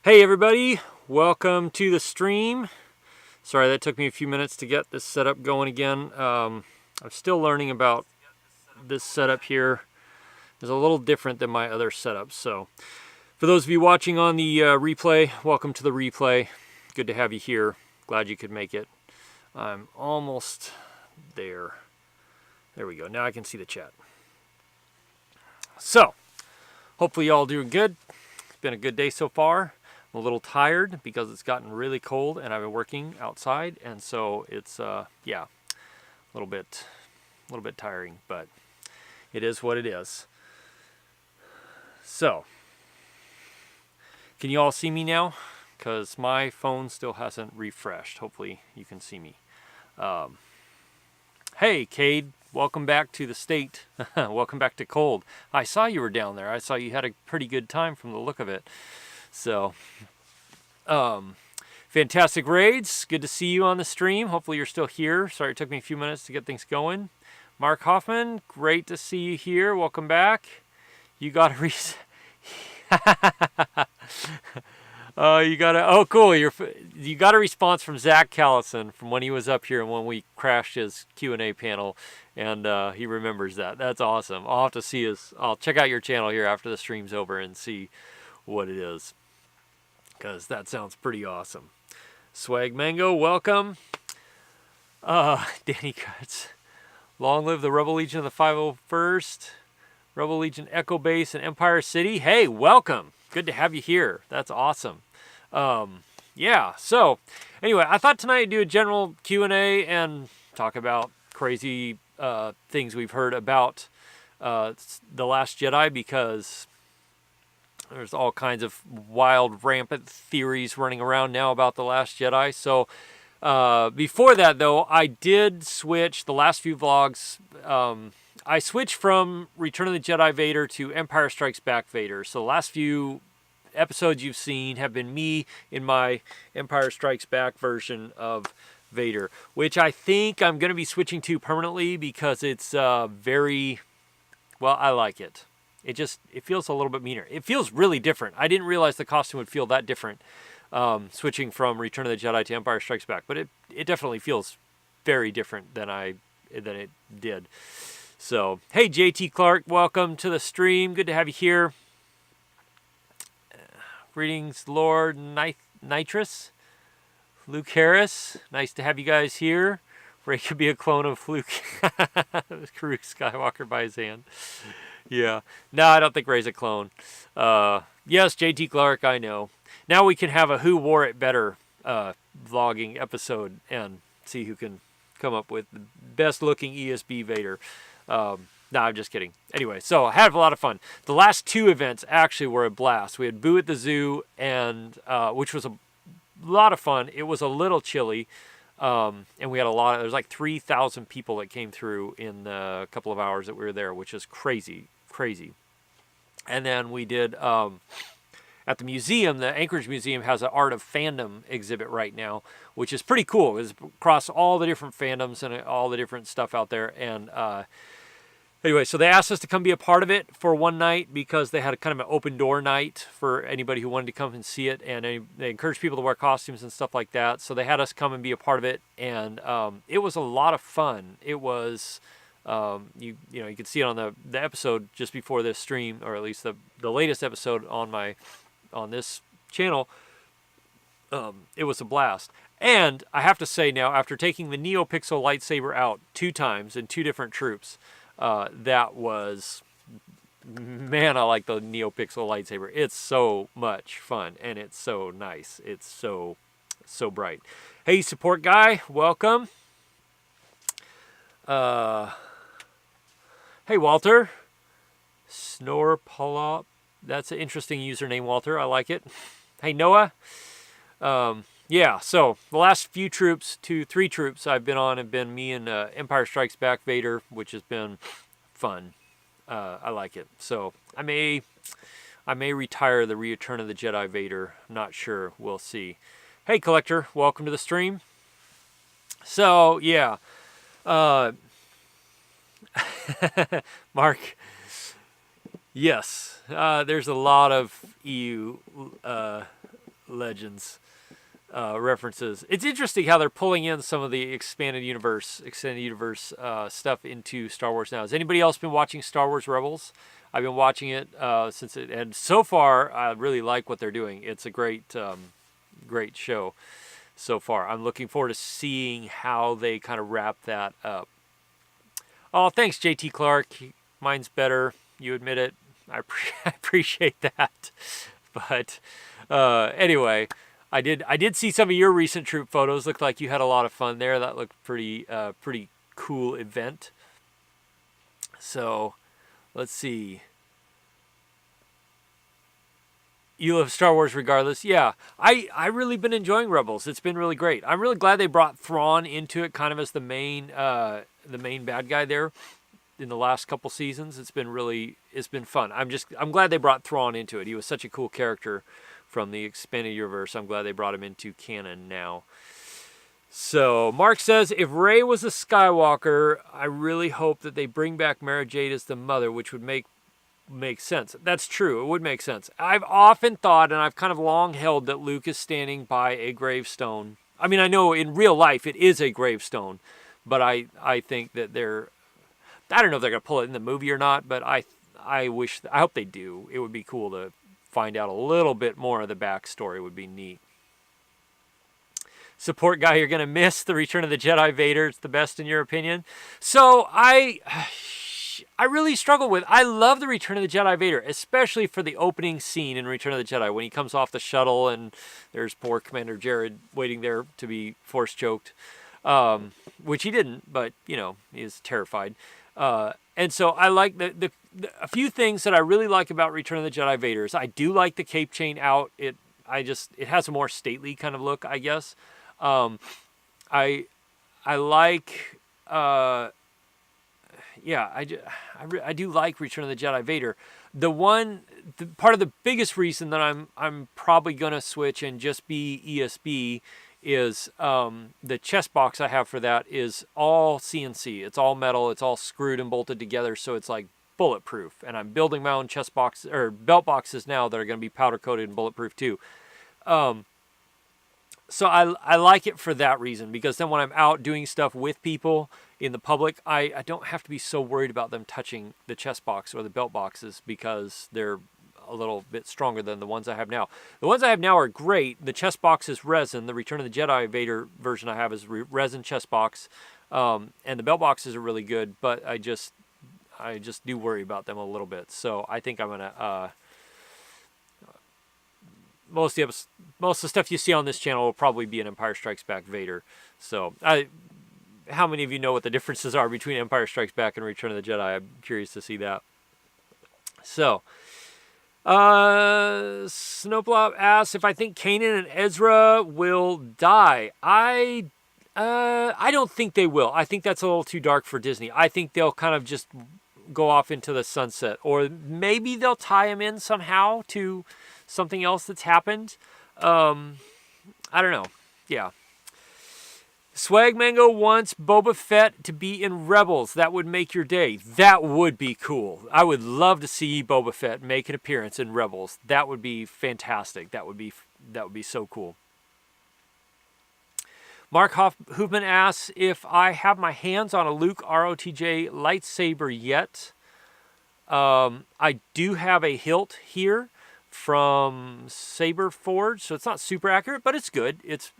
Hey everybody, welcome to the stream. Sorry that took me a few minutes to get this setup going again. I'm still learning about this setup here. It's a little different than my other setups. So for those of you watching on the replay, welcome to the replay. Good to have you here. Glad you could make it. I'm almost there. There we go. Now I can see the chat. So hopefully y'all doing good. It's been a good day so far. I'm a little tired because it's gotten really cold and I've been working outside, and so it's a little bit tiring, but it is what it is. So, can you all see me now? Because my phone still hasn't refreshed. Hopefully you can see me. Hey, Cade, welcome back to the state. Welcome back to cold. I saw you were down there. I saw you had a pretty good time from the look of it. So, fantastic raids. Good to see you on the stream. Hopefully you're still here. Sorry it took me a few minutes to get things going. Mark Hoffman, great to see you here. Welcome back. You got a cool. You got a response from Zach Callison from when he was up here and when we crashed his Q&A panel, and he remembers that. That's awesome. I'll have to see I'll check out your channel here after the stream's over and see what it is, because that sounds pretty awesome. Swag Mango, welcome. Danny Cuts. Long live the Rebel Legion of the 501st. Rebel Legion Echo Base in Empire City. Hey, welcome. Good to have you here. That's awesome. Yeah, so anyway, I thought tonight I'd do a general Q&A and talk about crazy things we've heard about The Last Jedi, because there's all kinds of wild, rampant theories running around now about The Last Jedi. So before that, though, I did switch the last few vlogs. I switched from Return of the Jedi Vader to Empire Strikes Back Vader. So the last few episodes you've seen have been me in my Empire Strikes Back version of Vader, which I think I'm going to be switching to permanently because it's very, well, I like it. It feels a little bit meaner. It feels really different. I didn't realize the costume would feel that different, switching from Return of the Jedi to Empire Strikes Back. But it definitely feels very different than it did. So, hey JT Clark, welcome to the stream. Good to have you here. Greetings, Lord Nitrous, Luke Harris. Nice to have you guys here. Ray could be a clone of Luke Skywalker by his hand. Yeah. No, I don't think Ray's a clone. Yes, JT Clark, I know. Now we can have a Who Wore It Better vlogging episode and see who can come up with the best looking ESB Vader. No, I'm just kidding. Anyway, so I had a lot of fun. The last two events actually were a blast. We had Boo at the Zoo, and which was a lot of fun. It was a little chilly. And we had there's like 3,000 people that came through in the couple of hours that we were there, which is crazy. And then we did, at the museum, the Anchorage Museum has an Art of Fandom exhibit right now, which is pretty cool. It's across all the different fandoms and all the different stuff out there. And anyway, so they asked us to come be a part of it for one night because they had a kind of an open door night for anybody who wanted to come and see it, and they encouraged people to wear costumes and stuff like that. So they had us come and be a part of it, and it was a lot of fun. It was, you could see it on the episode just before this stream, or at least the latest episode on this channel. It was a blast. And I have to say now, after taking the NeoPixel lightsaber out 2 times in 2 different troops, that was, man, I like the NeoPixel lightsaber. It's so much fun, and it's so nice. It's so bright. Hey, support guy, welcome. Hey, Walter. Snorpolop. That's an interesting username, Walter. I like it. Hey, Noah. Yeah, so the last few 3 troops I've been on have been me and Empire Strikes Back Vader, which has been fun. I like it. So I may retire the Return of the Jedi Vader. I'm not sure. We'll see. Hey, Collector, welcome to the stream. So yeah, Mark. Yes, there's a lot of EU Legends references. It's interesting how they're pulling in some of the extended universe stuff into Star Wars now. Has anybody else been watching Star Wars Rebels? I've been watching it since it, and so far I really like what they're doing. It's a great show so far. I'm looking forward to seeing how they kind of wrap that up. Oh, thanks, JT Clark. Mine's better. You admit it. I appreciate that. But anyway, I did see some of your recent troop photos. Looked like you had a lot of fun there. That looked pretty cool event. So, let's see. You love Star Wars regardless. Yeah, I really been enjoying Rebels. It's been really great. I'm really glad they brought Thrawn into it, kind of as the main bad guy there in the last couple seasons. It's been fun. I'm glad they brought Thrawn into it. He was such a cool character from the expanded universe. I'm glad they brought him into canon now. So Mark says, if Rey was a Skywalker, I really hope that they bring back Mara Jade as the mother, which would make sense. That's true. It would make sense. I've often thought, and I've kind of long held, that Luke is standing by a gravestone. I mean, I know in real life it is a gravestone, but I think that I don't know if they're going to pull it in the movie or not, but I hope they do. It would be cool to find out a little bit more of the backstory. It would be neat. Support guy, you're going to miss the Return of the Jedi Vader. It's the best in your opinion. So I really struggle with. I love the Return of the Jedi Vader, especially for the opening scene in Return of the Jedi when he comes off the shuttle and there's poor Commander Jared waiting there to be force choked, which he didn't, but he is terrified. And so I like a few things that I really like about Return of the Jedi Vader is I do like the cape chain out. It has a more stately kind of look, I guess. I like. I do like Return of the Jedi Vader. Part of the biggest reason that I'm probably gonna switch and just be ESB is the chest box I have for that is all CNC. It's all metal. It's all screwed and bolted together, so it's like bulletproof. And I'm building my own chest box or belt boxes now that are going to be powder coated and bulletproof too. So I like it for that reason, because then when I'm out doing stuff with people in the public, I don't have to be so worried about them touching the chest box or the belt boxes because they're a little bit stronger than the ones I have now. The ones I have now are great. The chest box is resin. The Return of the Jedi Vader version I have is resin chest box. And the belt boxes are really good, but I just do worry about them a little bit. So I think I'm going to... most of the stuff you see on this channel will probably be an Empire Strikes Back Vader. So how many of you know what the differences are between Empire Strikes Back and Return of the Jedi? I'm curious to see that. So... Snowplop asks if I think Kanan and Ezra will die. I don't think they will. I think that's a little too dark for Disney. I think they'll kind of just go off into the sunset, or maybe they'll tie him in somehow to something else that's happened. I don't know. Yeah. Swag Mango wants Boba Fett to be in Rebels. That would make your day. That would be cool. I would love to see Boba Fett make an appearance in Rebels. That would be fantastic. That would be so cool. Mark Hoofman asks if I have my hands on a Luke ROTJ lightsaber yet. I do have a hilt here from Saber Forge, so it's not super accurate, but it's good. It's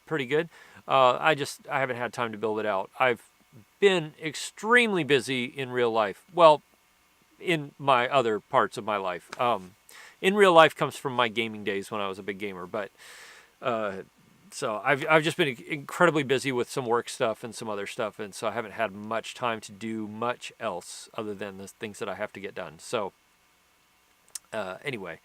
pretty good. I haven't had time to build it out. I've been extremely busy in real life. Well, in my other parts of my life. In real life comes from my gaming days when I was a big gamer. But so I've just been incredibly busy with some work stuff and some other stuff, and so I haven't had much time to do much else other than the things that I have to get done. So anyway.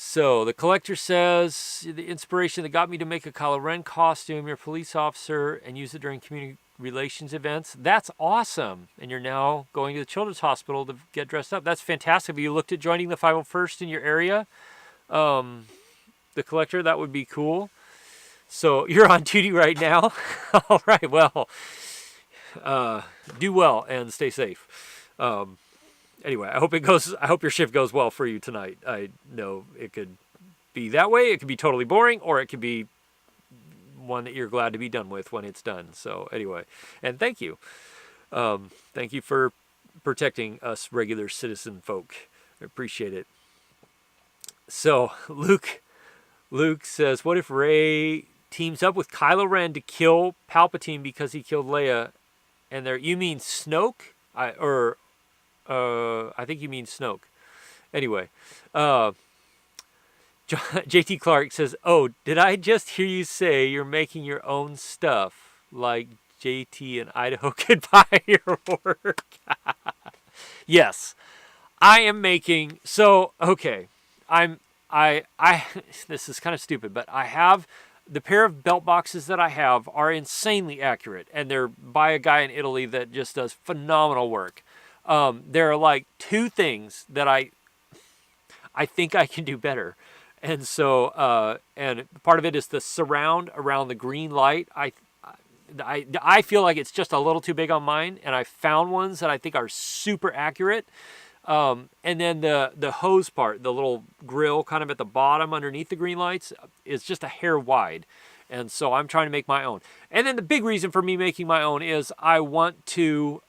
So, the collector says, the inspiration that got me to make a Kylo Ren costume, you're a police officer, and use it during community relations events. That's awesome. And you're now going to the Children's Hospital to get dressed up. That's fantastic. Have you looked at joining the 501st in your area? The collector, that would be cool. So, you're on duty right now? All right, well, do well and stay safe. Anyway, I hope your shift goes well for you tonight. I know it could be that way. It could be totally boring, or it could be one that you're glad to be done with when it's done. So anyway, and thank you. Thank you for protecting us regular citizen folk. I appreciate it. So Luke says, what if Rey teams up with Kylo Ren to kill Palpatine because he killed Leia? And you mean Snoke? I think you mean Snoke. Anyway, JT Clark says, oh, did I just hear you say you're making your own stuff like JT and Idaho could buy your work? Yes, I am making. So, okay, I this is kind of stupid, but I have the pair of belt boxes that I have are insanely accurate, and they're by a guy in Italy that just does phenomenal work. There are like two things that I think I can do better. And so, and part of it is the surround around the green light. I feel like it's just a little too big on mine, and I found ones that I think are super accurate. And then the hose part, the little grill kind of at the bottom underneath the green lights, is just a hair wide. And so I'm trying to make my own. And then the big reason for me making my own is I want to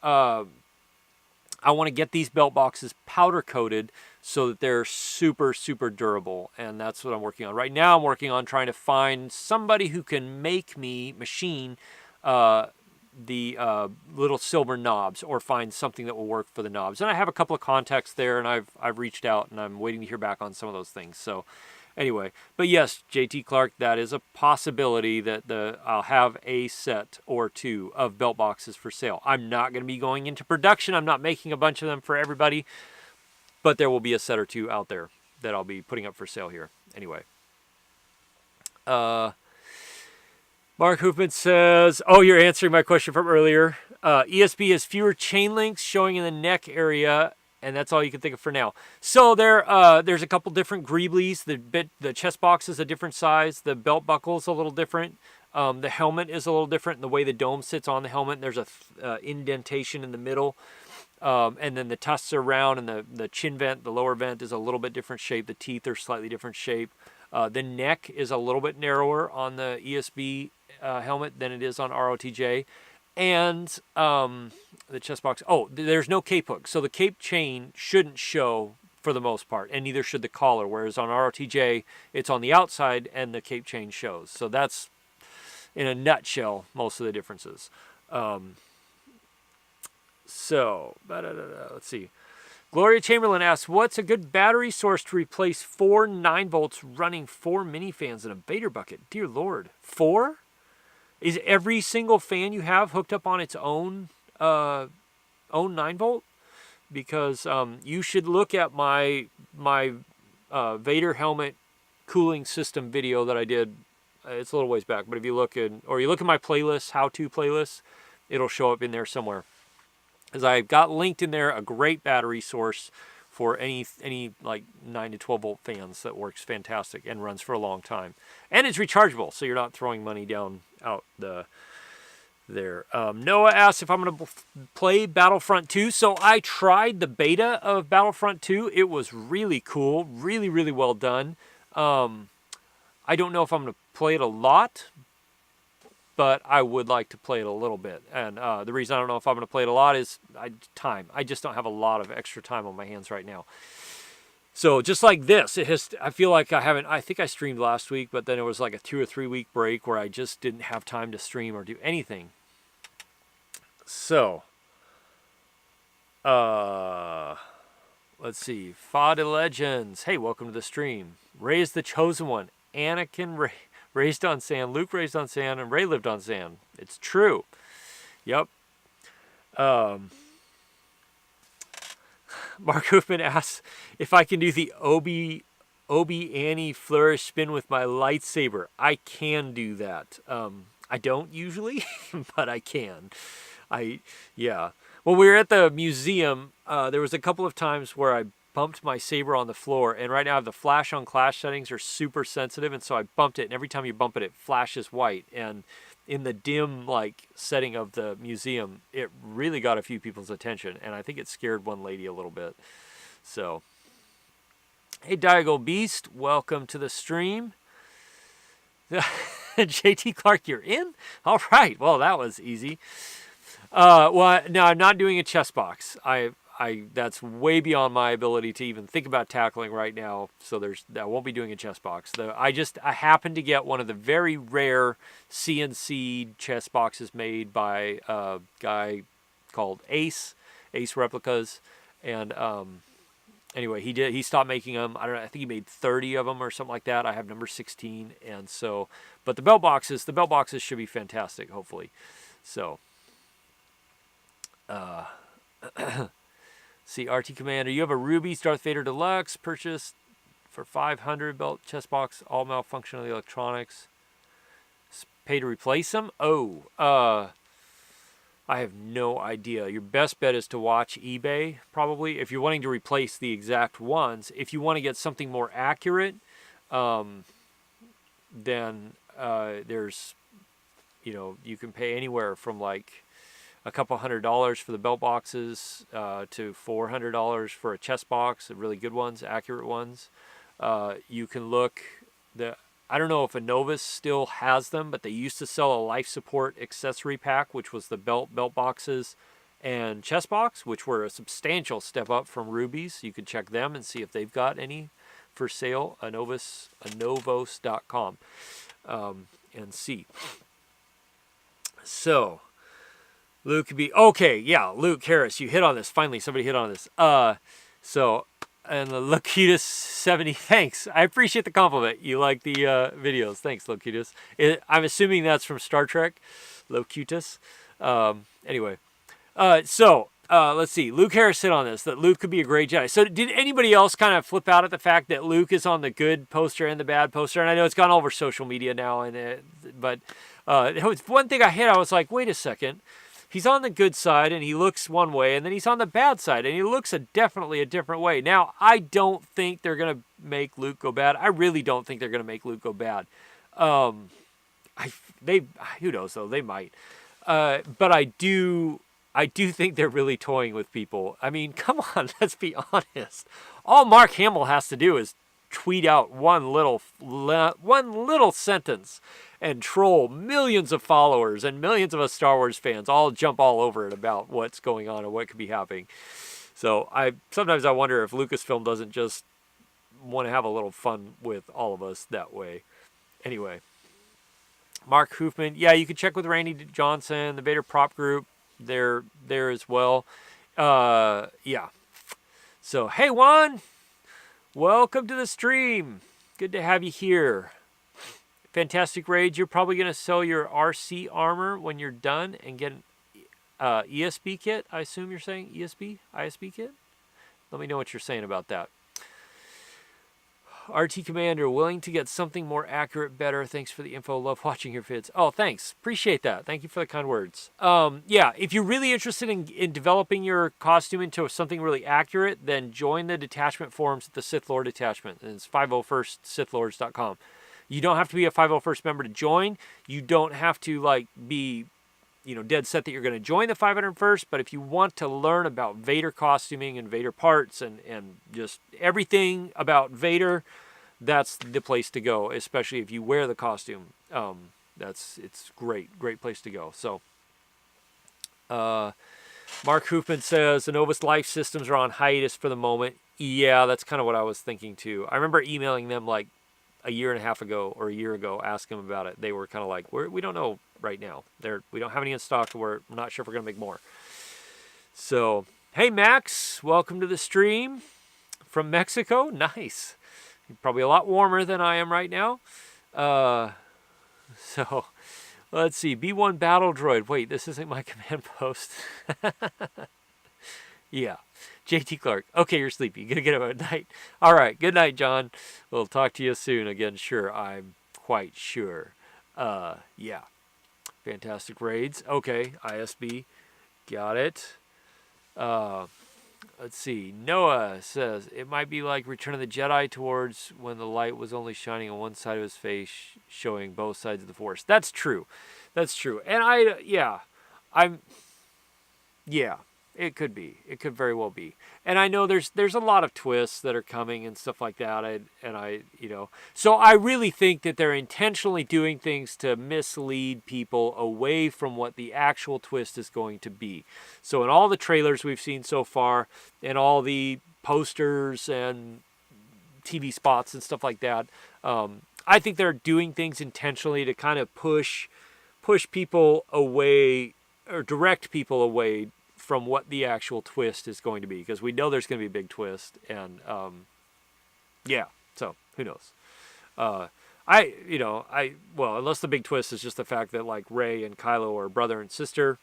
get these belt boxes powder coated so that they're super, super durable. And that's what I'm working on. Right now I'm working on trying to find somebody who can machine the little silver knobs, or find something that will work for the knobs. And I have a couple of contacts there, and I've reached out, and I'm waiting to hear back on some of those things. So anyway, but yes, JT Clark, that is a possibility that I'll have a set or two of belt boxes for sale. I'm not going to be going into production. I'm not making a bunch of them for everybody, but there will be a set or two out there that I'll be putting up for sale here. Anyway. Mark Hoofman says, oh, you're answering my question from earlier. ESB has fewer chain links showing in the neck area, and that's all you can think of for now. So there's a couple different greeblies. The chest box is a different size. The belt buckle is a little different. The helmet is a little different. The way the dome sits on the helmet, there's a indentation in the middle. And then the tusks are round, and the chin vent, the lower vent, is a little bit different shape. The teeth are slightly different shape. The neck is a little bit narrower on the ESB helmet than it is on ROTJ. And the chest box, there's no cape hook. So the cape chain shouldn't show for the most part, and neither should the collar, whereas on ROTJ, it's on the outside and the cape chain shows. So that's, in a nutshell, most of the differences. Let's see. Gloria Chamberlain asks, what's a good battery source to replace 4 9-volts running 4 mini fans in a Vader bucket? Dear Lord, 4? Is every single fan you have hooked up on its own 9-volt? Because you should look at my Vader helmet cooling system video that I did. It's a little ways back, but if you look in my playlist, how-to playlist, it'll show up in there somewhere. As I've got linked in there a great battery source for any like 9 to 12 volt fans that works fantastic and runs for a long time, and it's rechargeable, so you're not throwing money out there. Noah asks if I'm going to play Battlefront 2. So I tried the beta of Battlefront 2. It was really cool, really, really well done. I don't know if I'm going to play it a lot, but I would like to play it a little bit. And the reason I don't know if I'm going to play it a lot is time. I just don't have a lot of extra time on my hands right now. So just like this, I feel like I think I streamed last week, but then it was like a 2 or 3 week break where I just didn't have time to stream or do anything. So, let's see. Fada Legends. Hey, welcome to the stream. Rey is the chosen one. Anakin raised on sand, Luke raised on sand, and Rey lived on sand. It's true. Yep. Mark Hoofman asks if I can do the Obi Annie flourish spin with my lightsaber. I can do that. I don't usually, but I can. When we were at the museum, there was a couple of times where I bumped my saber on the floor, and right now the flash on clash settings are super sensitive, and so I bumped it, and every time you bump it, it flashes white. And in the dim setting of the museum, it really got a few people's attention, and I think it scared one lady a little bit. So Hey, Diagonal Beast, welcome to the stream. JT Clark, you're in? All right. Well, that was easy. Well, no, I'm not doing a chess box. That's way beyond my ability to even think about tackling right now. So I won't be doing a chess box. I happened to get one of the very rare CNC chess boxes made by a guy called Ace Replicas, and anyway, he stopped making them. I don't know. I think he made 30 of them or something like that. I have number 16, and so, but the belt boxes should be fantastic. Hopefully, so. See, RT Commander, you have a Ruby's Darth Vader Deluxe purchased for 500 belt chest box, all malfunction of the electronics. Pay to replace them? Oh, I have no idea. Your best bet is to watch eBay, probably, if you're wanting to replace the exact ones. If you want to get something more accurate, then there's, you can pay anywhere from like a couple $100 for the belt boxes to $400 for a chest box, the really good ones, accurate ones. You can look, I don't know if Novus still has them, but they used to sell a life support accessory pack, which was the belt boxes and chest box, which were a substantial step up from Ruby's. You can check them and see if they've got any for sale, anovos.com, and see. So, Luke could be, okay, yeah, Luke Harris, you hit on this. Finally, somebody hit on this. And the Locutus 70, thanks. I appreciate the compliment. You like the videos. Thanks, Locutus. I'm assuming that's from Star Trek, Locutus. Anyway, let's see. Luke Harris hit on this, that Luke could be a great Jedi. So did anybody else kind of flip out at the fact that Luke is on the good poster and the bad poster? And I know it's gone all over social media now, but it was one thing I hit. I was like, wait a second. He's on the good side, and he looks one way, and then he's on the bad side, and he looks definitely a different way. Now, I don't think they're going to make Luke go bad. I really don't think they're going to make Luke go bad. Who knows, though? They might. But I do think they're really toying with people. I mean, come on, let's be honest. All Mark Hamill has to do is tweet out one little sentence and troll millions of followers and millions of us Star Wars fans all jump all over it about what's going on and what could be happening. So sometimes I wonder if Lucasfilm doesn't just want to have a little fun with all of us that way. Anyway, Mark Hoofman, yeah, you can check with Randy Johnson, the Vader Prop Group. They're there as well. Yeah. So, hey Juan, welcome to the stream. Good to have you here. Fantastic Rage, you're probably going to sell your RC armor when you're done and get an ESB kit, I assume you're saying? ISB kit? Let me know what you're saying about that. RT Commander, willing to get something more accurate, better. Thanks for the info. Love watching your vids. Oh, thanks. Appreciate that. Thank you for the kind words. Yeah, if you're really interested in developing your costume into something really accurate, then join the detachment forums at the Sith Lord Detachment. And it's 501stsithlords.com. You don't have to be a 501st member to join. You don't have to be, dead set that you're going to join the 501st. But if you want to learn about Vader costuming and Vader parts and just everything about Vader, that's the place to go. Especially if you wear the costume. It's great place to go. So, Mark Hoofman says the Novus Life systems are on hiatus for the moment. Yeah, that's kind of what I was thinking too. I remember emailing them a year and a half ago or a year ago, asking them about it. They were kind of like, we don't know right now. We don't have any in stock. We're not sure if we're going to make more. So, hey, Max, welcome to the stream from Mexico. Nice. You're probably a lot warmer than I am right now. So, let's see. B1 Battle Droid. Wait, this isn't my command post. Yeah. JT Clark. Okay, you're sleepy. Gonna get up at night. All right. Good night, John. We'll talk to you soon. Again, sure. I'm quite sure. Yeah. Fantastic raids. Okay. ISB. Got it. Let's see. Noah says it might be like Return of the Jedi towards when the light was only shining on one side of his face, showing both sides of the Force. That's true. That's true. And yeah. It could be. It could very well be. And I know there's a lot of twists that are coming and stuff like that. So I really think that they're intentionally doing things to mislead people away from what the actual twist is going to be. So in all the trailers we've seen so far, and all the posters and TV spots and stuff like that, I think they're doing things intentionally to kind of push people away, or direct people away from what the actual twist is going to be, because we know there's going to be a big twist, and so who knows? Unless the big twist is just the fact that like Rey and Kylo are brother and sister,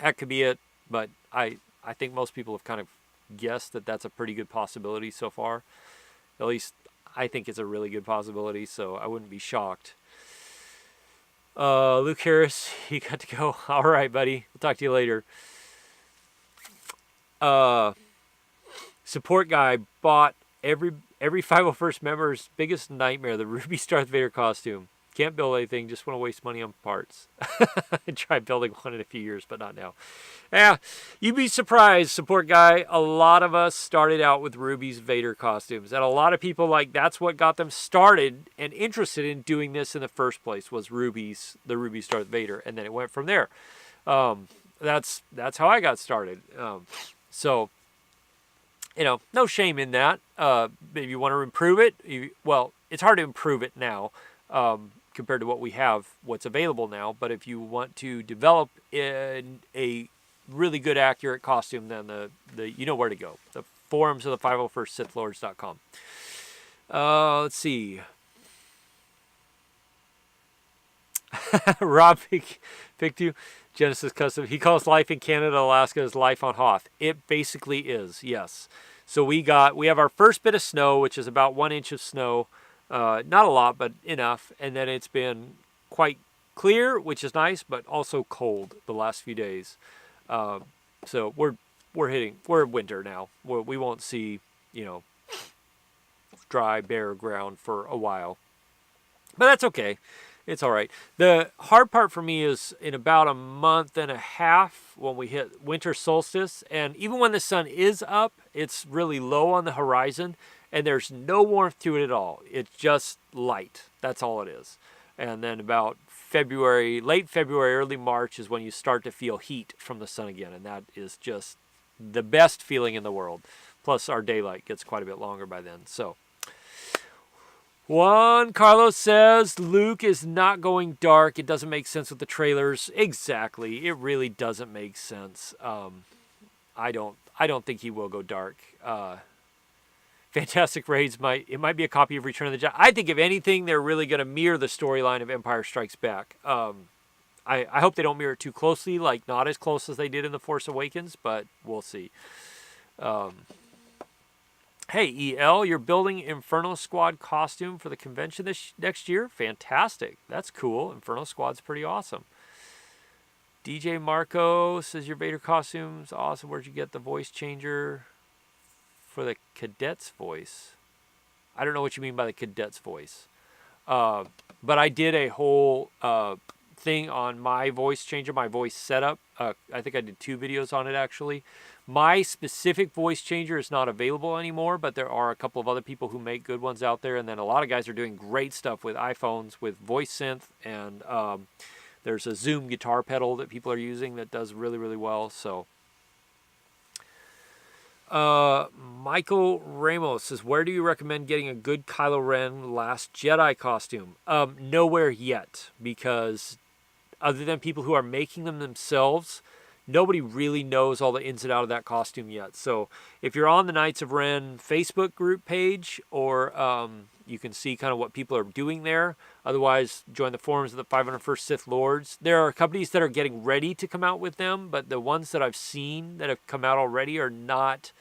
that could be it. But I think most people have kind of guessed that that's a pretty good possibility so far. At least I think it's a really good possibility, so I wouldn't be shocked. Luke Harris, you got to go. All right, buddy. We'll talk to you later. Support guy bought every 501st member's biggest nightmare, the Ruby Darth Vader costume. Can't build anything, just want to waste money on parts. Try building one in a few years, but not now. Yeah, you'd be surprised, support guy. A lot of us started out with Ruby's Vader costumes, and a lot of people, that's what got them started and interested in doing this in the first place, was the Ruby's Darth Vader, and then it went from there. That's how I got started. So, no shame in that. Maybe you want to improve it. It's hard to improve it now compared to what's available now. But if you want to develop a really good, accurate costume, then you know where to go. The forums of the 501stsithlords.com. Let's see. Rob picked you. Genesis Custom. He calls life in Canada, Alaska as life on Hoth. It basically is, yes. So we have our first bit of snow, which is about 1 inch of snow. Not a lot, but enough. And then it's been quite clear, which is nice, but also cold the last few days. So we're winter now. We won't see, dry, bare ground for a while. But that's okay. It's all right. The hard part for me is in about a month and a half when we hit winter solstice. And even when the sun is up, it's really low on the horizon. And there's no warmth to it at all. It's just light. That's all it is. And then about late February, early March is when you start to feel heat from the sun again. And that is just the best feeling in the world. Plus our daylight gets quite a bit longer by then. So Juan Carlos says Luke is not going dark. It doesn't make sense with the trailers. Exactly. It really doesn't make sense. I don't think he will go dark. Fantastic Raids might be a copy of Return of the Jedi. I think if anything, they're really going to mirror the storyline of Empire Strikes Back. I hope they don't mirror it too closely, not as close as they did in The Force Awakens, but we'll see. Hey, EL, you're building Inferno Squad costume for the convention next year? Fantastic. That's cool. Inferno Squad's pretty awesome. DJ Marco says your Vader costume's awesome. Where'd you get the voice changer for the cadet's voice? I don't know what you mean by the cadet's voice. But I did a whole thing on my voice changer, my voice setup. I think I did 2 videos on it, actually. My specific voice changer is not available anymore, but there are a couple of other people who make good ones out there. And then a lot of guys are doing great stuff with iPhones with voice synth. And there's a Zoom guitar pedal that people are using that does really, really well. So Michael Ramos says, where do you recommend getting a good Kylo Ren Last Jedi costume? Nowhere yet, because other than people who are making them themselves, nobody really knows all the ins and outs of that costume yet. So if you're on the Knights of Ren Facebook group page, or you can see kind of what people are doing there. Otherwise, join the forums of the 501st Sith Lords. There are companies that are getting ready to come out with them, but the ones that I've seen that have come out already are not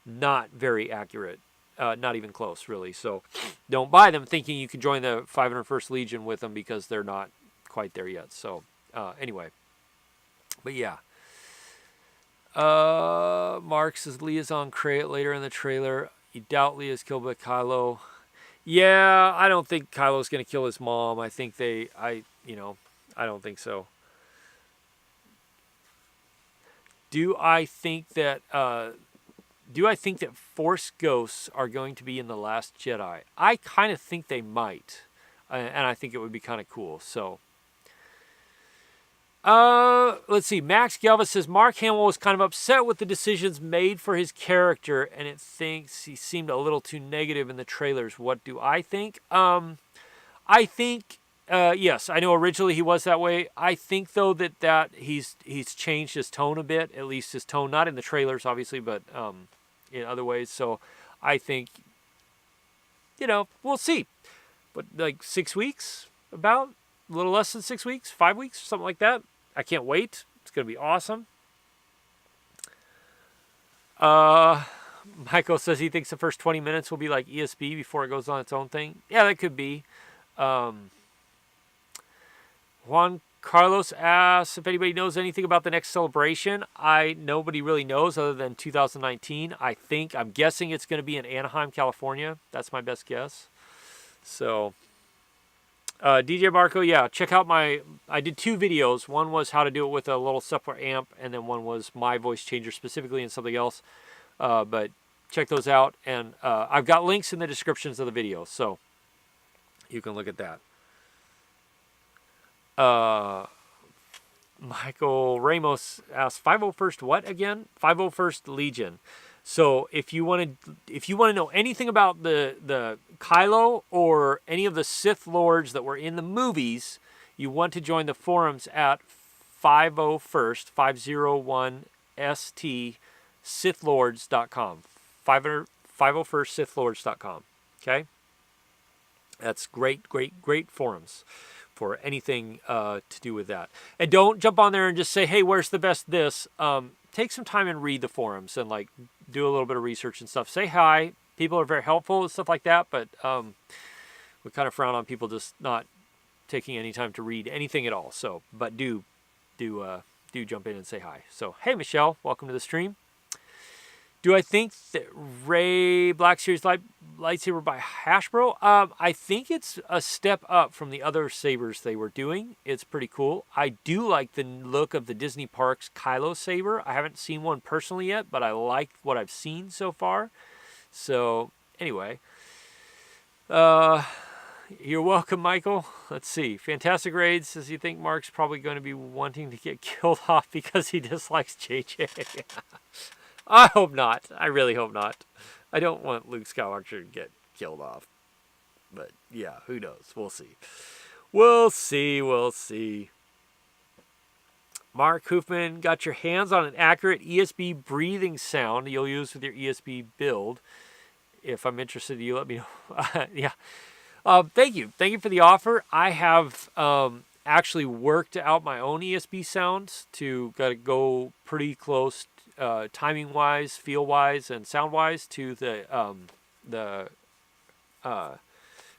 very accurate. Not even close, really. So don't buy them thinking you can join the 501st Legion with them, because they're not quite there yet. So anyway, but yeah. Mark says Leah's on Crate later in the trailer. You doubt Leah's killed by Kylo. Yeah, I don't think Kylo's going to kill his mom. I think I don't think so. Do I think that Force ghosts are going to be in The Last Jedi? I kind of think they might, and I think it would be kind of cool. So, let's see. Max Galva says Mark Hamill was kind of upset with the decisions made for his character, and it thinks he seemed a little too negative in the trailers. What do I think? I think yes, I know originally he was that way. I think though that he's changed his tone a bit, at least his tone, not in the trailers obviously, but in other ways. So I think, we'll see. But like 6 weeks, about a little less than 6 weeks, 5 weeks, something like that. I can't wait. It's going to be awesome. Michael says he thinks the first 20 minutes will be like ESB before it goes on its own thing. Yeah, that could be. Juan Carlos asks if anybody knows anything about the next celebration. Nobody really knows other than 2019. I'm guessing it's going to be in Anaheim, California. That's my best guess. So, DJ Marco, yeah, check out I did 2 videos. One was how to do it with a little separate amp, and then one was my voice changer specifically and something else. But check those out, and I've got links in the descriptions of the videos, so you can look at that. Michael Ramos asks 501st what again? 501st Legion. So if you want to know anything about the Kylo or any of the Sith Lords that were in the movies, you want to join the forums at 501st 501st SithLords.com. 501st SithLords.com. Okay? That's great forums for anything to do with that. And don't jump on there and just say, hey, where's the best this? Take some time and read the forums and like do a little bit of research and stuff. Say hi. People are very helpful and stuff like that, but we kind of frown on people just not taking any time to read anything at all. So, but do jump in and say hi. So, hey, Michelle, welcome to the stream. Do I think that Rey Black Series lightsaber by Hasbro? I think it's a step up from the other sabers they were doing. It's pretty cool. I do like the look of the Disney Parks Kylo saber. I haven't seen one personally yet, but I like what I've seen so far. So, anyway. You're welcome, Michael. Let's see. Fantastic Raids says you think Mark's probably going to be wanting to get killed off because he dislikes JJ. I hope not. I really hope not. I don't want Luke Skywalker to get killed off. But yeah, who knows? We'll see. We'll see. Mark Hoofman, got your hands on an accurate ESB breathing sound you'll use with your ESB build. If I'm interested, you let me know. Yeah. Thank you. Thank you for the offer. I have actually worked out my own ESB sounds to go pretty close timing-wise, feel-wise, and sound-wise to the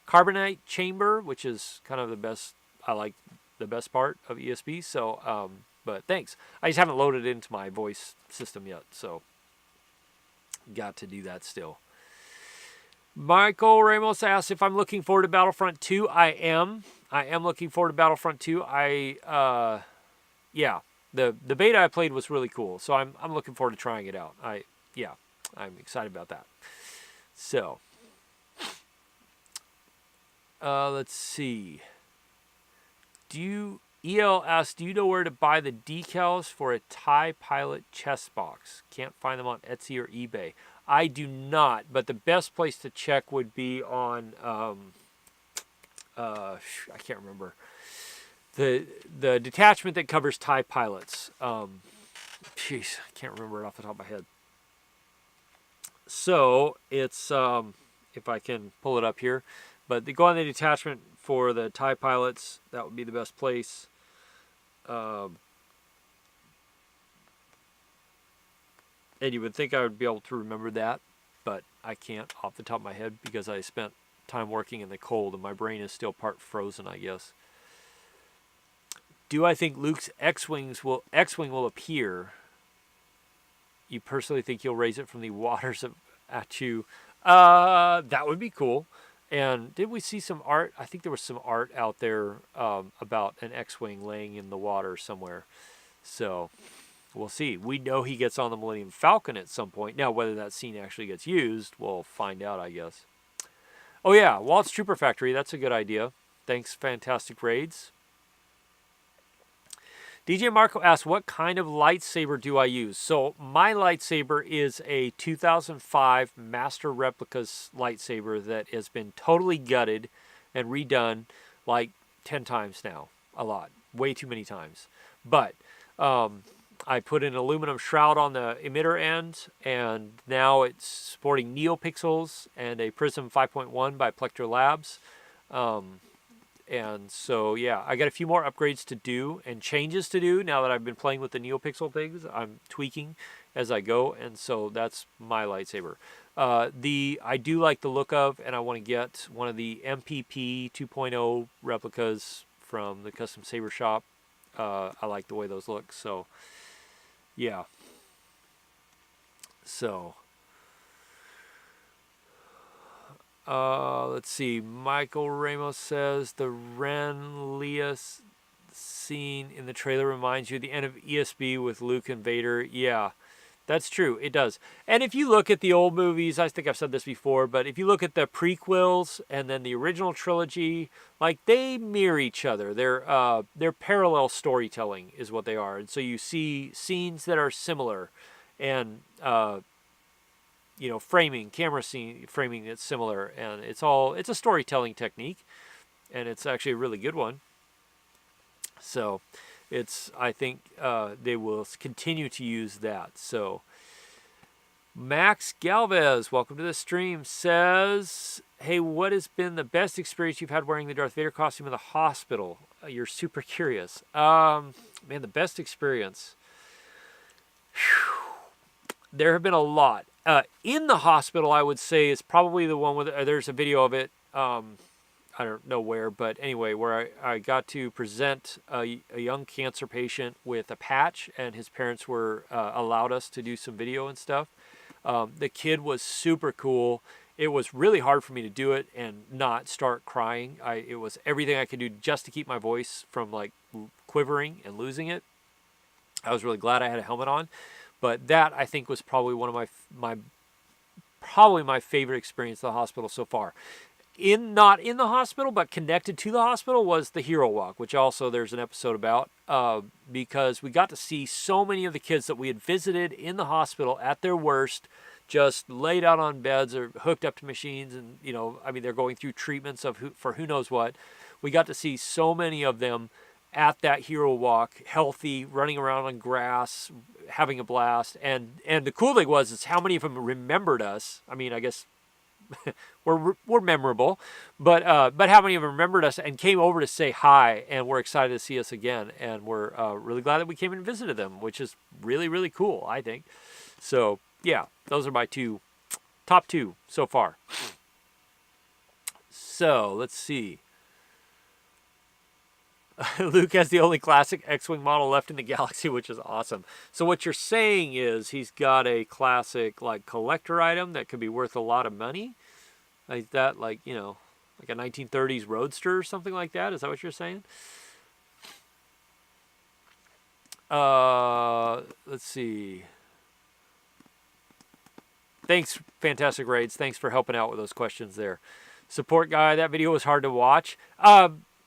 carbonite chamber, which is kind of the best. I like the best part of ESB. So, but thanks. I just haven't loaded it into my voice system yet, so got to do that still. Michael Ramos asks if I'm looking forward to Battlefront 2. I am looking forward to Battlefront 2. Yeah. The beta I played was really cool, so I'm looking forward to trying it out. I'm excited about that. So, let's see. EL asks, do you know where to buy the decals for a TIE Pilot chest box? Can't find them on Etsy or eBay. I do not, but the best place to check would be on I can't remember. The detachment that covers TIE pilots. I can't remember it off the top of my head. So it's if I can pull it up here, but they go on the detachment for the TIE pilots. That would be the best place. And you would think I would be able to remember that, but I can't off the top of my head because I spent time working in the cold and my brain is still part frozen, I guess. Do I think Luke's X-Wing will appear? You personally think he'll raise it from the waters of Atu? That would be cool. And did we see some art? I think there was some art out there about an X-Wing laying in the water somewhere. So, we'll see. We know he gets on the Millennium Falcon at some point. Now, whether that scene actually gets used, we'll find out, I guess. Oh, yeah, Walt's Trooper Factory. That's a good idea. Thanks, Fantastic Raids. DJ Marco asks, what kind of lightsaber do I use? So my lightsaber is a 2005 Master Replicas lightsaber that has been totally gutted and redone like 10 times now. A lot. Way too many times. But I put an aluminum shroud on the emitter end, and now it's sporting NeoPixels and a Prism 5.1 by Plectro Labs. And so, yeah, I got a few more upgrades to do and changes to do now that I've been playing with the NeoPixel things. I'm tweaking as I go, and so that's my lightsaber. I do like the look of, and I want to get one of the MPP 2.0 replicas from the Custom Saber Shop. I like the way those look, so, yeah. So... let's see. Michael Ramos says the Ren Leia scene in the trailer reminds you of the end of ESB with Luke and Vader. Yeah, that's true. It does. And if you look at the old movies, I think I've said this before, but if you look at the prequels and then the original trilogy, like they mirror each other. They're parallel storytelling is what they are. And so you see scenes that are similar, and camera scene framing that's similar, and it's a storytelling technique, and it's actually a really good one. So I think they will continue to use that. So Max Galvez, welcome to the stream, says, hey, what has been the best experience you've had wearing the Darth Vader costume in the hospital? You're super curious. Man, the best experience. There have been a lot. In the hospital, I would say, is probably the one with, there's a video of it, I don't know where, but anyway, where I got to present a young cancer patient with a patch, and his parents were allowed us to do some video and stuff. The kid was super cool. It was really hard for me to do it and not start crying. It was everything I could do just to keep my voice from like quivering and losing it. I was really glad I had a helmet on. But that, I think, was probably one of my favorite experience at the hospital so far. Not in the hospital, but connected to the hospital, was the Hero Walk, which also there's an episode about, because we got to see so many of the kids that we had visited in the hospital at their worst, just laid out on beds or hooked up to machines, and they're going through treatments for who knows what. We got to see so many of them at that Hero Walk, healthy, running around on grass, having a blast. And the cool thing is how many of them remembered us. I mean, I guess we're memorable, but how many of them remembered us and came over to say hi, and were excited to see us again. And we're really glad that we came and visited them, which is really, really cool, I think. So, yeah, those are my top two so far. So, let's see. Luke has the only classic X-Wing model left in the galaxy, which is awesome. So what you're saying is he's got a classic like collector item that could be worth a lot of money, like that, like a 1930s Roadster or something like that. Is that what you're saying? Let's see. Thanks, Fantastic Raids. Thanks for helping out with those questions there. Support guy, that video was hard to watch.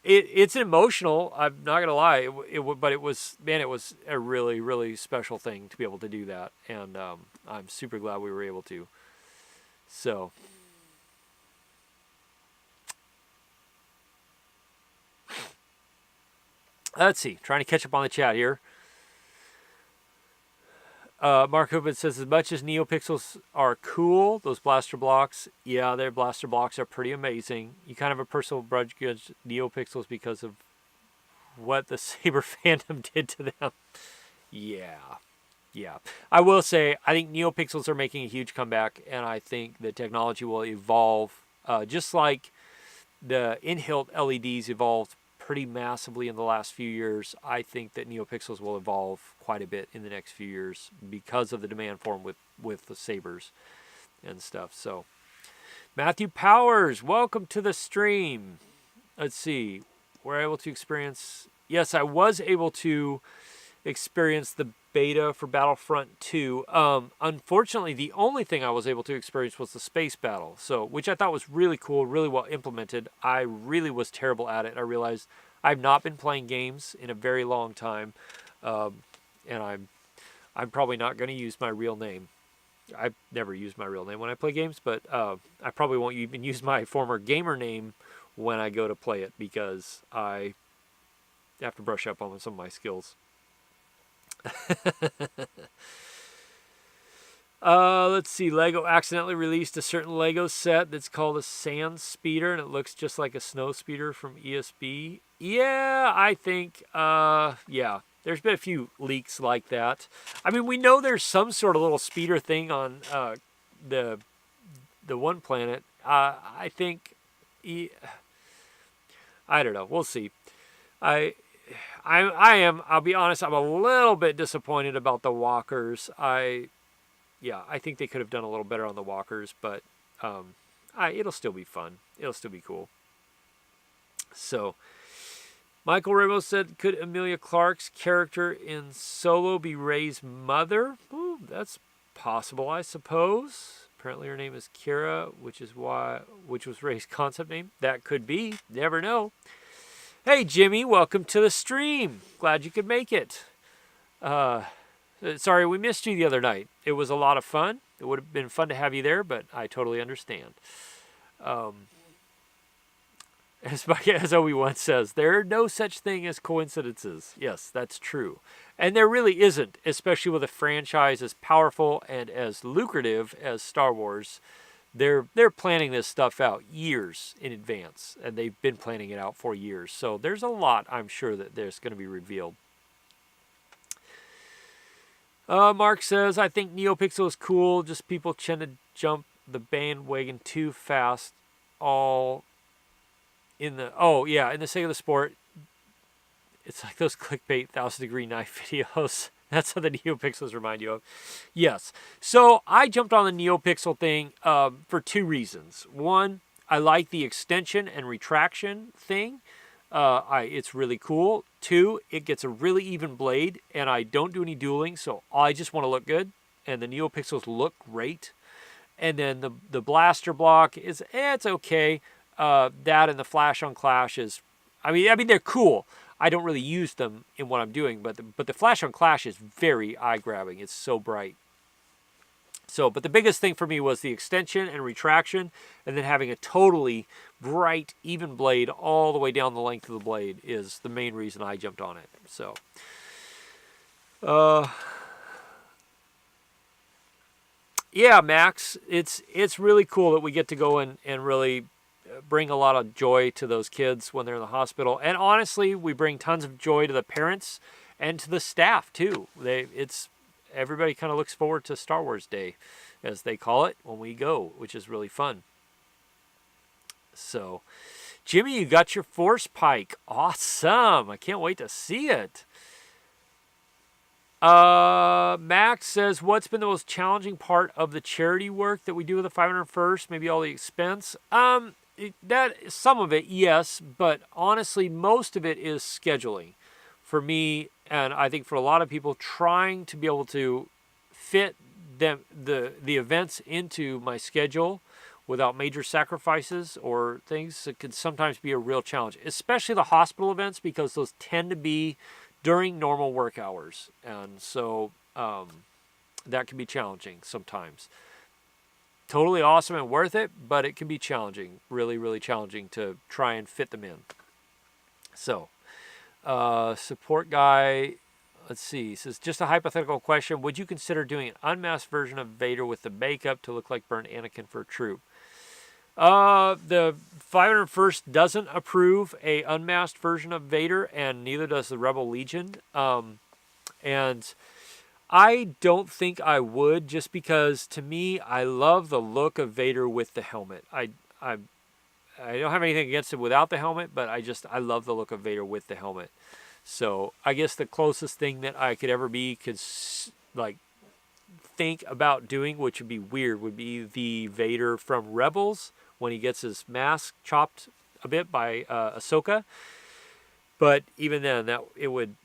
It's emotional. I'm not gonna lie. But it was a really, really special thing to be able to do that, and I'm super glad we were able to. So, let's see. Trying to catch up on the chat here. Mark Hoopin says, as much as NeoPixels are cool, those blaster blocks, yeah, their blaster blocks are pretty amazing. You kind of have a personal grudge against NeoPixels because of what the Saber fandom did to them. Yeah. I will say, I think NeoPixels are making a huge comeback, and I think the technology will evolve, just like the in-hilt LEDs evolved pretty massively in the last few years. I think that NeoPixels will evolve quite a bit in the next few years because of the demand for them with the sabers and stuff. So, Matthew Powers, welcome to the stream. Let's see. We're able to experience... Yes, I was able to experience the beta for Battlefront 2. Unfortunately, the only thing I was able to experience was the space battle, which I thought was really cool, really well implemented. I really was terrible at it. I realized I've not been playing games in a very long time, and I'm probably not going to use my real name. I've never used my real name when I play games, but I probably won't even use my former gamer name when I go to play it because I have to brush up on some of my skills. Let's see. Lego accidentally released a certain Lego set that's called a sand speeder, and it looks just like a snow speeder from ESB. Yeah, I think, yeah. There's been a few leaks like that. I mean, we know there's some sort of little speeder thing on the one planet. I think, I don't know. We'll see. I'll be honest, I'm a little bit disappointed about the walkers. I think they could have done a little better on the walkers, but it'll still be fun. It'll still be cool. So, Michael Ramos said, could Emilia Clarke's character in Solo be Rey's mother? Ooh, that's possible, I suppose. Apparently her name is Kira, which was Rey's concept name. That could be. Never know. Hey, Jimmy, welcome to the stream. Glad you could make it. Sorry we missed you the other night. It was a lot of fun. It would have been fun to have you there, but I totally understand. As Obi-Wan says, there are no such thing as coincidences. Yes, that's true. And there really isn't, especially with a franchise as powerful and as lucrative as Star Wars. They're planning this stuff out years in advance, and they've been planning it out for years. So there's a lot, I'm sure, that there's going to be revealed. Mark says, I think NeoPixel is cool, just people tend to jump the bandwagon too fast. In the sake of the sport, it's like those clickbait 1,000-degree knife videos. That's how the NeoPixels remind you of. Yes. So I jumped on the NeoPixel thing for two reasons. One, I like the extension and retraction thing. It's really cool. Two, it gets a really even blade, and I don't do any dueling, so I just want to look good. And the NeoPixels look great. And then the blaster block it's okay. That and the flash on clash is, I mean they're cool. I don't really use them in what I'm doing, but the flash on clash is very eye grabbing. It's so bright. So, but the biggest thing for me was the extension and retraction, and then having a totally bright, even blade all the way down the length of the blade is the main reason I jumped on it. So, yeah, Max, it's really cool that we get to go and really bring a lot of joy to those kids when they're in the hospital. And honestly, we bring tons of joy to the parents and to the staff too. Everybody kind of looks forward to Star Wars Day, as they call it, when we go, which is really fun. So, Jimmy, you got your Force Pike. Awesome. I can't wait to see it. Max says, what's been the most challenging part of the charity work that we do with the 501st? Maybe all the expense? Some of it, yes, but honestly, most of it is scheduling. For me, and I think for a lot of people, trying to be able to fit the events into my schedule without major sacrifices or things, it could sometimes be a real challenge, especially the hospital events, because those tend to be during normal work hours. And so that can be challenging sometimes. Totally awesome and worth it, but it can be challenging, really, really challenging to try and fit them in. So, support guy, let's see, says, just a hypothetical question. Would you consider doing an unmasked version of Vader with the makeup to look like burnt Anakin for a troop? The 501st doesn't approve a unmasked version of Vader, and neither does the Rebel Legion. And I don't think I would, just because to me, I love the look of Vader with the helmet. I don't have anything against it without the helmet, but I love the look of Vader with the helmet. So I guess the closest thing that I could ever think about doing, which would be weird, would be the Vader from Rebels when he gets his mask chopped a bit by Ahsoka. But even then, that would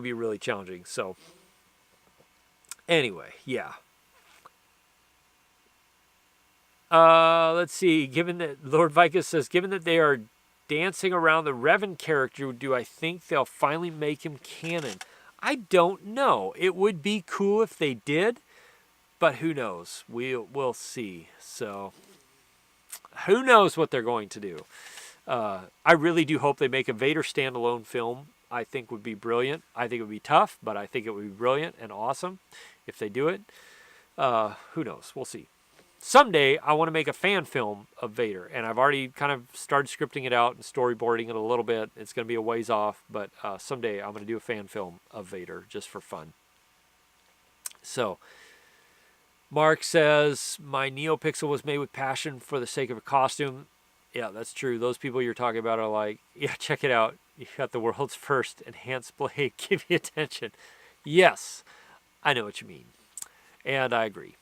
be really challenging. So Anyway, yeah. Let's see. Given that Lord Vicus says, given that they are dancing around the Revan character, do I think they'll finally make him canon? I don't know. It would be cool if they did, but who knows? We'll see. So, who knows what they're going to do? I really do hope they make a Vader standalone film. I think would be brilliant. I think it would be tough, but I think it would be brilliant and awesome if they do it. Who knows? We'll see. Someday I want to make a fan film of Vader, and I've already kind of started scripting it out and storyboarding it a little bit. It's going to be a ways off, but someday I'm going to do a fan film of Vader just for fun. So, Mark says, my NeoPixel was made with passion for the sake of a costume. Yeah, that's true. Those people you're talking about are like, yeah, check it out. You got the world's first enhanced blade. Give me attention. Yes, I know what you mean. And I agree.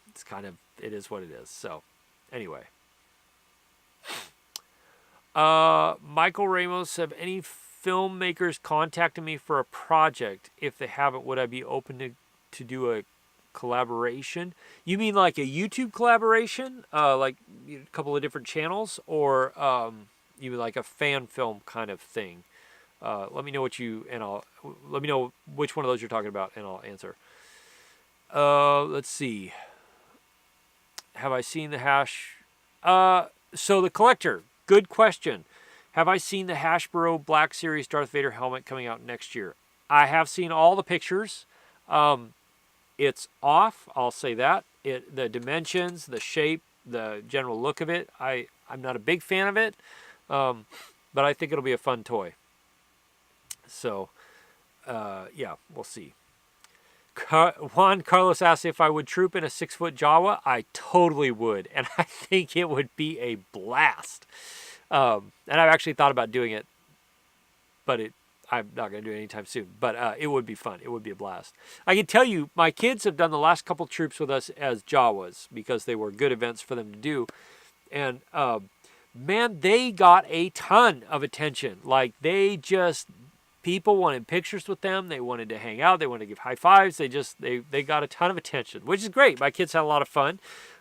It's kind of, it is what it is. So, anyway. Michael Ramos, have any filmmakers contacted me for a project? If they haven't, would I be open to do a collaboration? You mean like a YouTube collaboration? Like a couple of different channels? Or you mean like a fan film kind of thing? Let me know what let me know which one of those you're talking about, and I'll answer. Let's see. Have I seen the hash? So the collector, good question. Have I seen the Hasbro Black Series Darth Vader helmet coming out next year? I have seen all the pictures. It's off, I'll say that. The dimensions, the shape, the general look of it, I'm not a big fan of it, but I think it'll be a fun toy. So, yeah, we'll see. Juan Carlos asked if I would troop in a 6-foot Jawa. I totally would, and I think it would be a blast. And I've actually thought about doing it, but I'm not going to do it anytime soon. But it would be fun. It would be a blast. I can tell you, my kids have done the last couple troops with us as Jawas because they were good events for them to do. And, man, they got a ton of attention. Like, people wanted pictures with them. They wanted to hang out. They wanted to give high fives. They got a ton of attention, which is great. My kids had a lot of fun.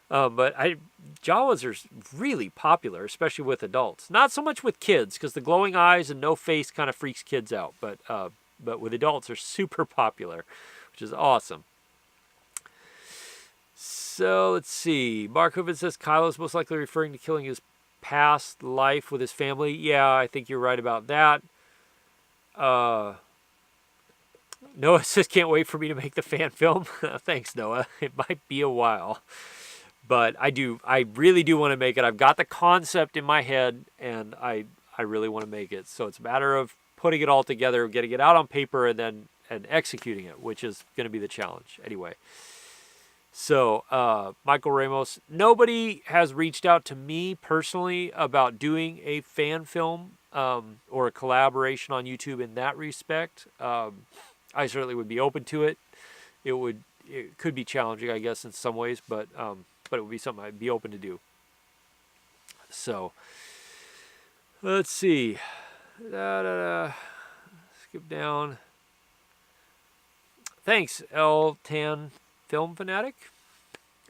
But Jawas are really popular, especially with adults. Not so much with kids, because the glowing eyes and no face kind of freaks kids out. But with adults, they're super popular, which is awesome. So let's see. Mark Hooven says Kylo's most likely referring to killing his past life with his family. Yeah, I think you're right about that. Noah says, can't wait for me to make the fan film. Thanks, Noah. It might be a while. But I really do want to make it. I've got the concept in my head, and I really want to make it. So it's a matter of putting it all together, getting it out on paper, and executing it, which is going to be the challenge. Anyway. So, Michael Ramos, nobody has reached out to me personally about doing a fan film or a collaboration on YouTube in that respect. I certainly would be open to it. It could be challenging, I guess, in some ways, but it would be something I'd be open to do. So, let's see. Skip down. Thanks, L10 Film Fanatic,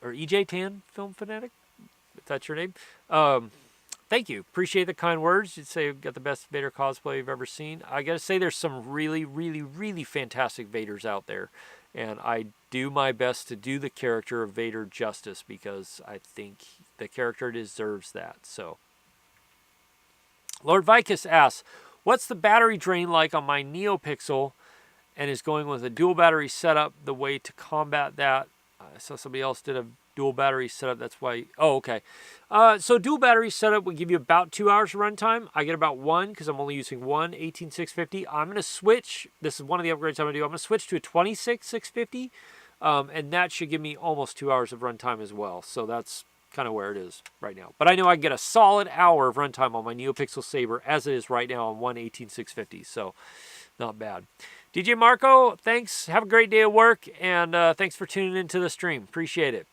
or EJ Tan Film Fanatic, if that's your name. Thank you. Appreciate the kind words. You'd say you've got the best Vader cosplay you've ever seen. I got to say there's some really, really, really fantastic Vaders out there. And I do my best to do the character of Vader justice because I think the character deserves that. So, Lord Vicus asks, what's the battery drain like on my NeoPixel, and is going with a dual battery setup the way to combat that? I saw somebody else did a dual battery setup. That's why. Oh, okay. So dual battery setup would give you about 2 hours of runtime. I get about 1 because I'm only using one 18650. I'm going to switch. This is one of the upgrades I'm going to do. I'm going to switch to a 26650. And that should give me almost 2 hours of runtime as well. So that's kind of where it is right now. But I know I get a solid hour of runtime on my NeoPixel Saber as it is right now on one 18650. So not bad. DJ Marco, thanks. Have a great day of work. And thanks for tuning into the stream. Appreciate it.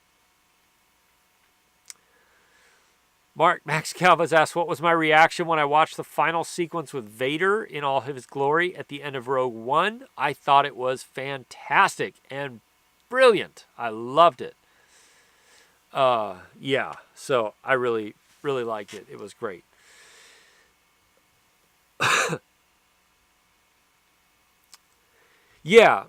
Max Calvas asked, what was my reaction when I watched the final sequence with Vader in all of his glory at the end of Rogue One? I thought it was fantastic. And brilliant. I loved it. Yeah, so I really, really liked it. It was great. Yeah,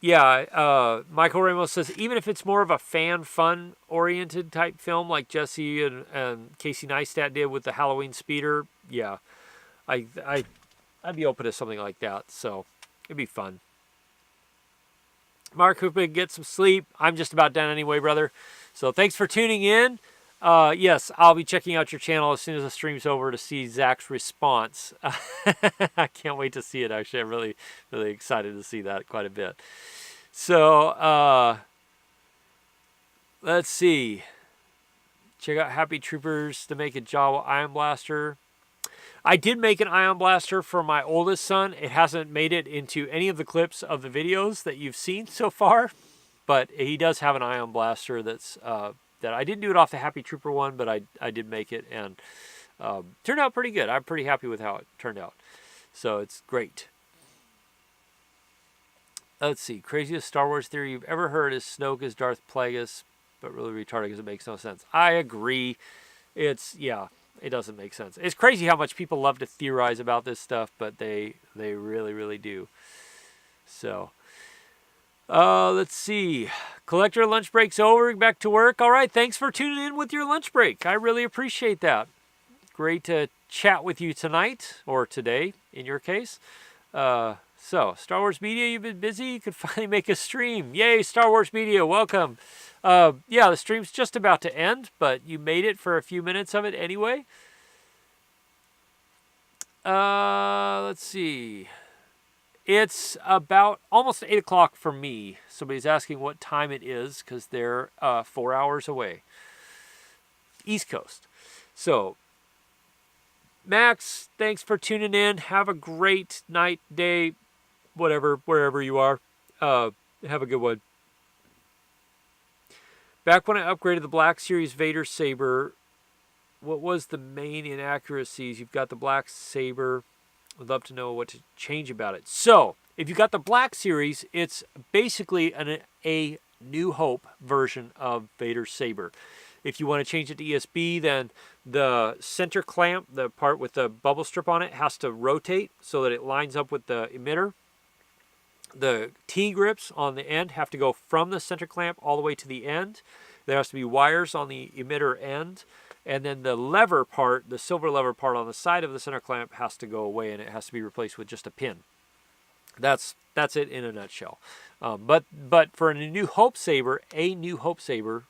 yeah. Michael Ramos says, even if it's more of a fan fun oriented type film like Jesse and Casey Neistat did with the Halloween Speeder, yeah, I'd be open to something like that. So it'd be fun. Mark Hooper, get some sleep. I'm just about done anyway, brother. So thanks for tuning in. Yes, I'll be checking out your channel as soon as the stream's over to see Zach's response. I can't wait to see it, actually. I'm really, really excited to see that quite a bit. So, let's see. Check out Happy Troopers to make a Jawa Ion Blaster. I did make an Ion Blaster for my oldest son. It hasn't made it into any of the clips of the videos that you've seen so far, but he does have an Ion Blaster that's that I didn't do it off the Happy Trooper one, but I did make it, and turned out pretty good. I'm pretty happy with how it turned out. So it's great. Let's see. Craziest Star Wars theory you've ever heard is Snoke is Darth Plagueis, but really retarded because it makes no sense. I agree. Yeah, it doesn't make sense. It's crazy how much people love to theorize about this stuff, but they really, really do. So, let's see. Collector, lunch break's over. Back to work. All right. Thanks for tuning in with your lunch break. I really appreciate that. Great to chat with you tonight, or today, in your case. So, Star Wars Media, you've been busy. You could finally make a stream. Yay, Star Wars Media. Welcome. Yeah, the stream's just about to end, but you made it for a few minutes of it anyway. Let's see. It's about almost 8 o'clock for me. Somebody's asking what time it is because they're 4 hours away. East Coast. So, Max, thanks for tuning in. Have a great night, day, whatever, wherever you are. Have a good one. Back when I upgraded the Black Series Vader Saber, what was the main inaccuracies? You've got the Black Saber. I'd love to know what to change about it. So, if you got the Black Series, it's basically a New Hope version of Vader's Saber. If you want to change it to ESB, then the center clamp, the part with the bubble strip on it, has to rotate so that it lines up with the emitter. The T-grips on the end have to go from the center clamp all the way to the end. There has to be wires on the emitter end. And then the lever part, the silver lever part on the side of the center clamp has to go away, and it has to be replaced with just a pin. That's it in a nutshell. But for a New Hope Saber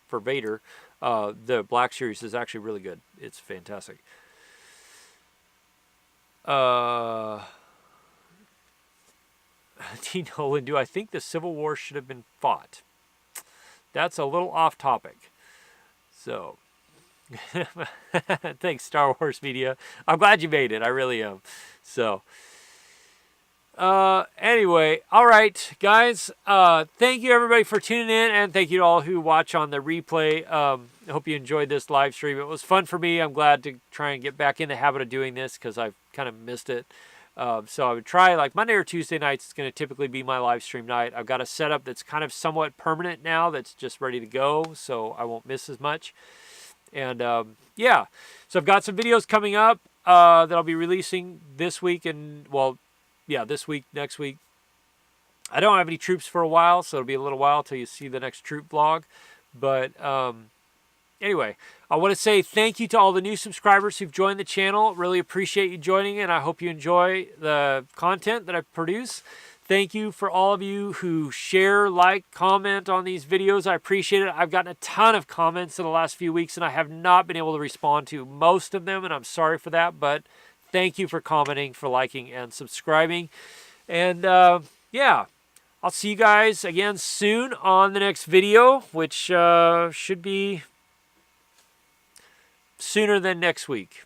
for Vader, the Black Series is actually really good. It's fantastic. T. Nolan, do I think the Civil War should have been fought? That's a little off topic. So, thanks, Star Wars Media. I'm glad you made it. I really am. So, anyway, all right, guys. Thank you, everybody, for tuning in, and thank you to all who watch on the replay. I hope you enjoyed this live stream. It was fun for me. I'm glad to try and get back in the habit of doing this because I've kind of missed it. So I would try, like Monday or Tuesday nights, it's going to typically be my live stream night. I've got a setup that's kind of somewhat permanent now that's just ready to go, so I won't miss as much. And, yeah, so I've got some videos coming up that I'll be releasing this week and, well, yeah, this week, next week. I don't have any troops for a while, so it'll be a little while till you see the next troop vlog. But, anyway, I want to say thank you to all the new subscribers who've joined the channel. Really appreciate you joining, and I hope you enjoy the content that I produce. Thank you for all of you who share, like, comment on these videos. I appreciate it. I've gotten a ton of comments in the last few weeks, and I have not been able to respond to most of them, and I'm sorry for that, but thank you for commenting, for liking, and subscribing. And, yeah, I'll see you guys again soon on the next video, which should be sooner than next week.